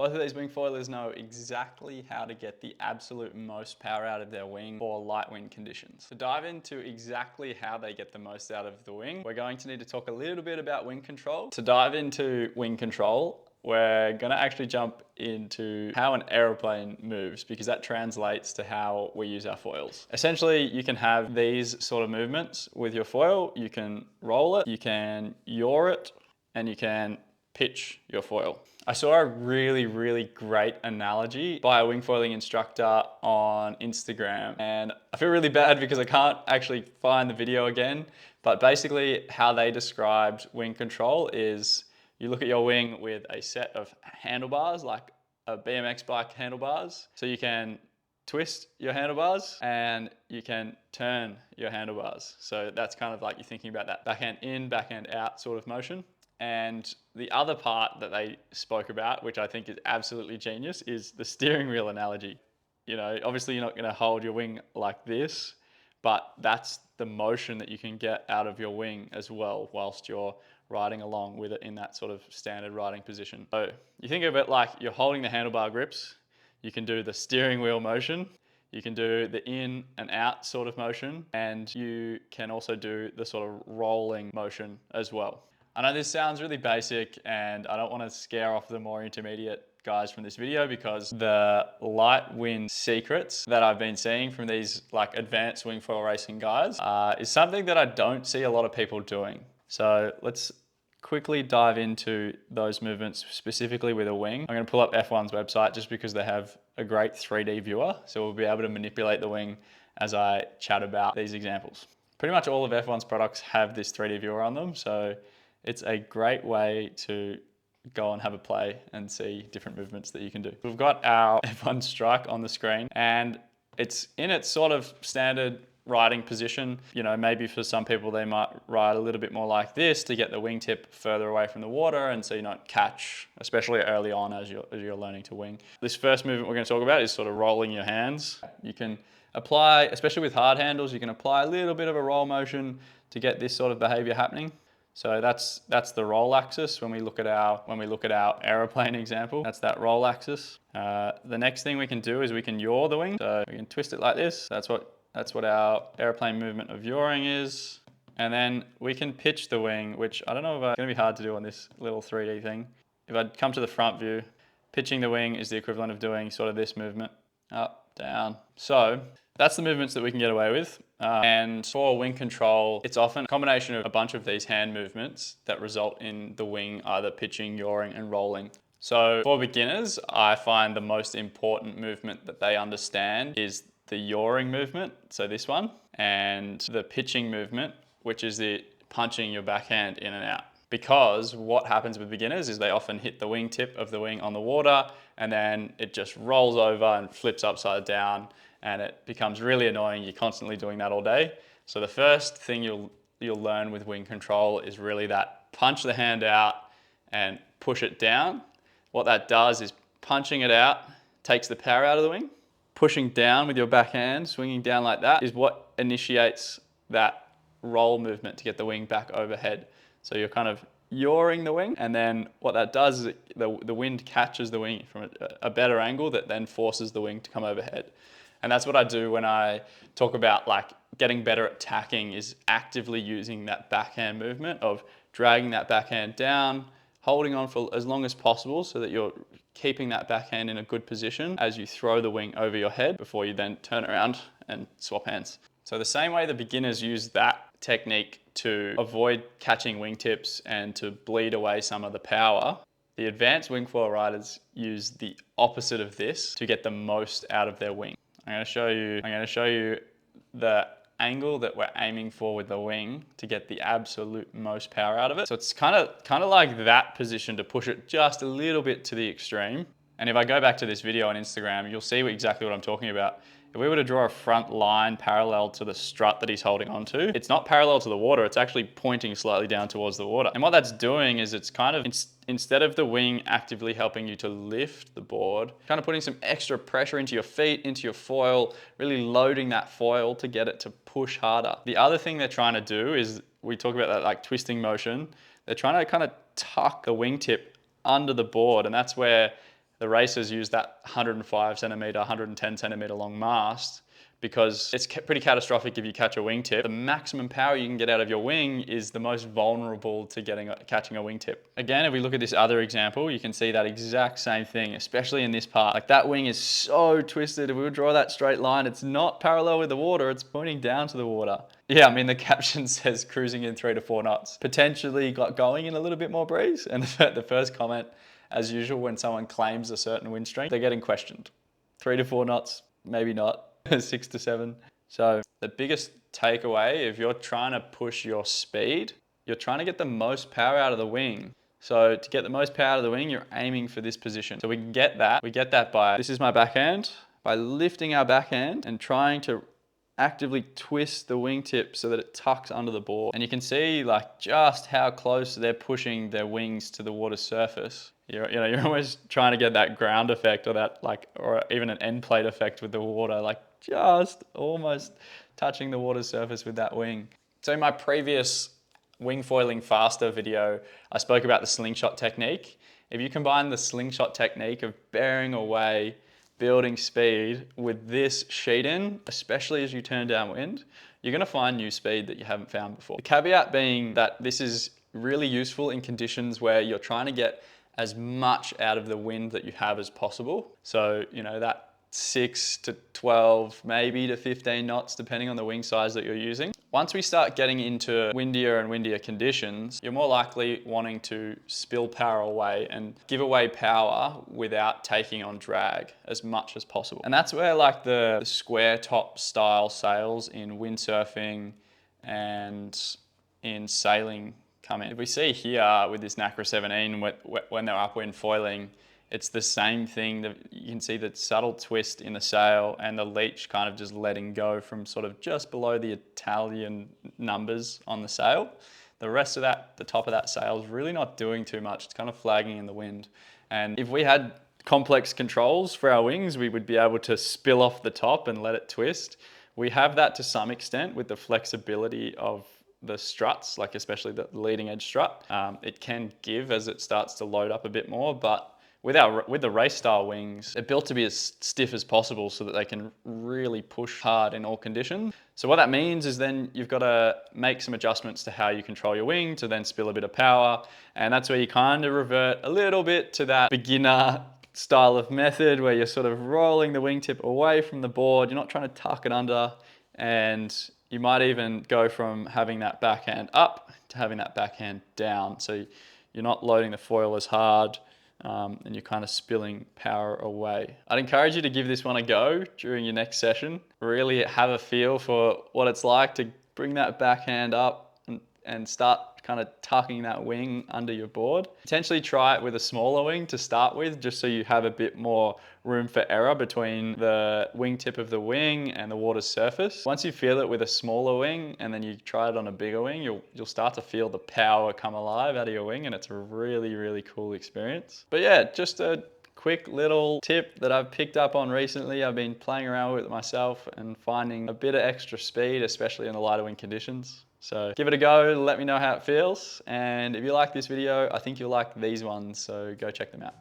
Both of these wing foilers know exactly how to get the absolute most power out of their wing for light wind conditions. To dive into exactly how they get the most out of the wing, we're going to need to talk a little bit about wing control. To dive into wing control, we're going to actually jump into how an aeroplane moves, because that translates to how we use our foils. Essentially, you can have these sort of movements with your foil. You can roll it, you can yaw it, and you can pitch your foil. I saw a really great analogy by a wing foiling instructor on Instagram, and I feel really bad because I can't actually find the video again, but basically how they described wing control is you look at your wing with a set of handlebars, like a BMX bike handlebars. So you can twist your handlebars and you can turn your handlebars. So that's kind of like you're thinking about that backhand in, backhand out sort of motion. And the other part that they spoke about, which I think is absolutely genius, is the steering wheel analogy. You know, obviously you're not going to hold your wing like this, but that's the motion that you can get out of your wing as well whilst you're riding along with it in that sort of standard riding position. So you think of it like you're holding the handlebar grips, you can do the steering wheel motion, you can do the in and out sort of motion, and you can also do the sort of rolling motion as well. I know this sounds really basic and I don't want to scare off the more intermediate guys from this video, because the light wind secrets that I've been seeing from these like advanced wing foil racing guys is something that I don't see a lot of people doing. So let's quickly dive into those movements specifically with a wing. I'm going to pull up F1's website just because they have a great 3D viewer, so we'll be able to manipulate the wing as I chat about these examples. Pretty much all of F1's products have this 3D viewer on them, so it's a great way to go and have a play and see different movements that you can do. We've got our F1 strike on the screen and it's in its sort of standard riding position. You know, maybe for some people they might ride a little bit more like this to get the wingtip further away from the water and so you don't catch, especially early on as you're learning to wing. This first movement we're going to talk about is sort of rolling your hands. You can apply, especially with hard handles, you can apply a little bit of a roll motion to get this sort of behavior happening. So that's the roll axis when we look at our aeroplane example. That's that roll axis. The next thing we can do is we can yaw the wing. So we can twist it like this. That's what our airplane movement of yawing is. And then we can pitch the wing, which I don't know if it's going to be hard to do on this little 3D thing. If I come to the front view, pitching the wing is the equivalent of doing sort of this movement, up, down. So that's the movements that we can get away with. And for wing control, it's often a combination of a bunch of these hand movements that result in the wing either pitching, yawing, and rolling. So for beginners, I find the most important movement that they understand is the yawing movement, so this one, and the pitching movement, which is the punching your backhand in and out. Because what happens with beginners is they often hit the wingtip of the wing on the water and then it just rolls over and flips upside down and it becomes really annoying. You're constantly doing that all day. So the first thing you'll learn with wing control is really that punch the hand out and push it down. What that does is punching it out takes the power out of the wing. Pushing down with your backhand, swinging down like that, is what initiates that roll movement to get the wing back overhead. So you're kind of yawing the wing, and then what that does is the wind catches the wing from a better angle that then forces the wing to come overhead. And that's what I do when I talk about like getting better at tacking, is actively using that backhand movement of dragging that backhand down, holding on for as long as possible so that you're keeping that backhand in a good position as you throw the wing over your head before you then turn around and swap hands. So the same way the beginners use that technique to avoid catching wingtips and to bleed away some of the power, the advanced wing foil riders use the opposite of this to get the most out of their wing. I'm going to show you the angle that we're aiming for with the wing to get the absolute most power out of it. So it's kind of like that position to push it just a little bit to the extreme. And if I go back to this video on Instagram, you'll see exactly what I'm talking about. If we were to draw a front line parallel to the strut that he's holding onto, it's not parallel to the water, it's actually pointing slightly down towards the water. And what that's doing is it's kind of, instead of the wing actively helping you to lift the board, kind of putting some extra pressure into your feet, into your foil, really loading that foil to get it to push harder. The other thing they're trying to do is, we talk about that like twisting motion, they're trying to kind of tuck the wingtip under the board, and that's where The racers use that 105 centimeter, 110 centimeter long mast because it's pretty catastrophic if you catch a wingtip. The maximum power you can get out of your wing is the most vulnerable to catching a wingtip. Again, if we look at this other example, you can see that exact same thing, especially in this part. Like that wing is so twisted. If we would draw that straight line, it's not parallel with the water, it's pointing down to the water. Yeah, I mean, the caption says cruising in 3 to 4 knots. Potentially got going in a little bit more breeze. And the first comment, as usual, when someone claims a certain wind strength, they're getting questioned. 3 to 4 knots, maybe not. 6 to 7. So the biggest takeaway, if you're trying to push your speed, you're trying to get the most power out of the wing. So to get the most power out of the wing, you're aiming for this position. So we get that by, this is my backhand, by lifting our backhand and trying to actively twist the wingtip so that it tucks under the board. And you can see like just how close they're pushing their wings to the water surface. You're almost trying to get that ground effect or even an end plate effect with the water, like just almost touching the water surface with that wing. So in my previous wing foiling faster video, I spoke about the slingshot technique. If you combine the slingshot technique of bearing away, building speed with this sheet in, especially as you turn downwind, you're gonna find new speed that you haven't found before. The caveat being that this is really useful in conditions where you're trying to get as much out of the wind that you have as possible. So, that 6 to 12, maybe to 15 knots, depending on the wing size that you're using. Once we start getting into windier and windier conditions, you're more likely wanting to spill power away and give away power without taking on drag as much as possible. And that's where like the square top style sails in windsurfing and in sailing come in. If we see here with this NACRA 17, when they're upwind foiling, it's the same thing. That you can see the subtle twist in the sail and the leech kind of just letting go from sort of just below the Italian numbers on the sail. The rest of that, the top of that sail is really not doing too much. It's kind of flagging in the wind. And if we had complex controls for our wings, we would be able to spill off the top and let it twist. We have that to some extent with the flexibility of the struts, like especially the leading edge strut. It can give as it starts to load up a bit more, but with the race style wings, they're built to be as stiff as possible so that they can really push hard in all conditions. So what that means is then you've got to make some adjustments to how you control your wing to then spill a bit of power. And that's where you kind of revert a little bit to that beginner style of method where you're sort of rolling the wingtip away from the board. You're not trying to tuck it under, and you might even go from having that backhand up to having that backhand down. So you're not loading the foil as hard. And you're kind of spilling power away. I'd encourage you to give this one a go during your next session. Really have a feel for what it's like to bring that backhand up and start kind of tucking that wing under your board. Potentially try it with a smaller wing to start with, just so you have a bit more room for error between the wingtip of the wing and the water's surface. Once you feel it with a smaller wing and then you try it on a bigger wing, you'll start to feel the power come alive out of your wing, and it's a really, really cool experience. But yeah, just a quick little tip that I've picked up on recently. I've been playing around with it myself and finding a bit of extra speed, especially in the lighter wind conditions. So give it a go, let me know how it feels. And if you like this video, I think you'll like these ones, so go check them out.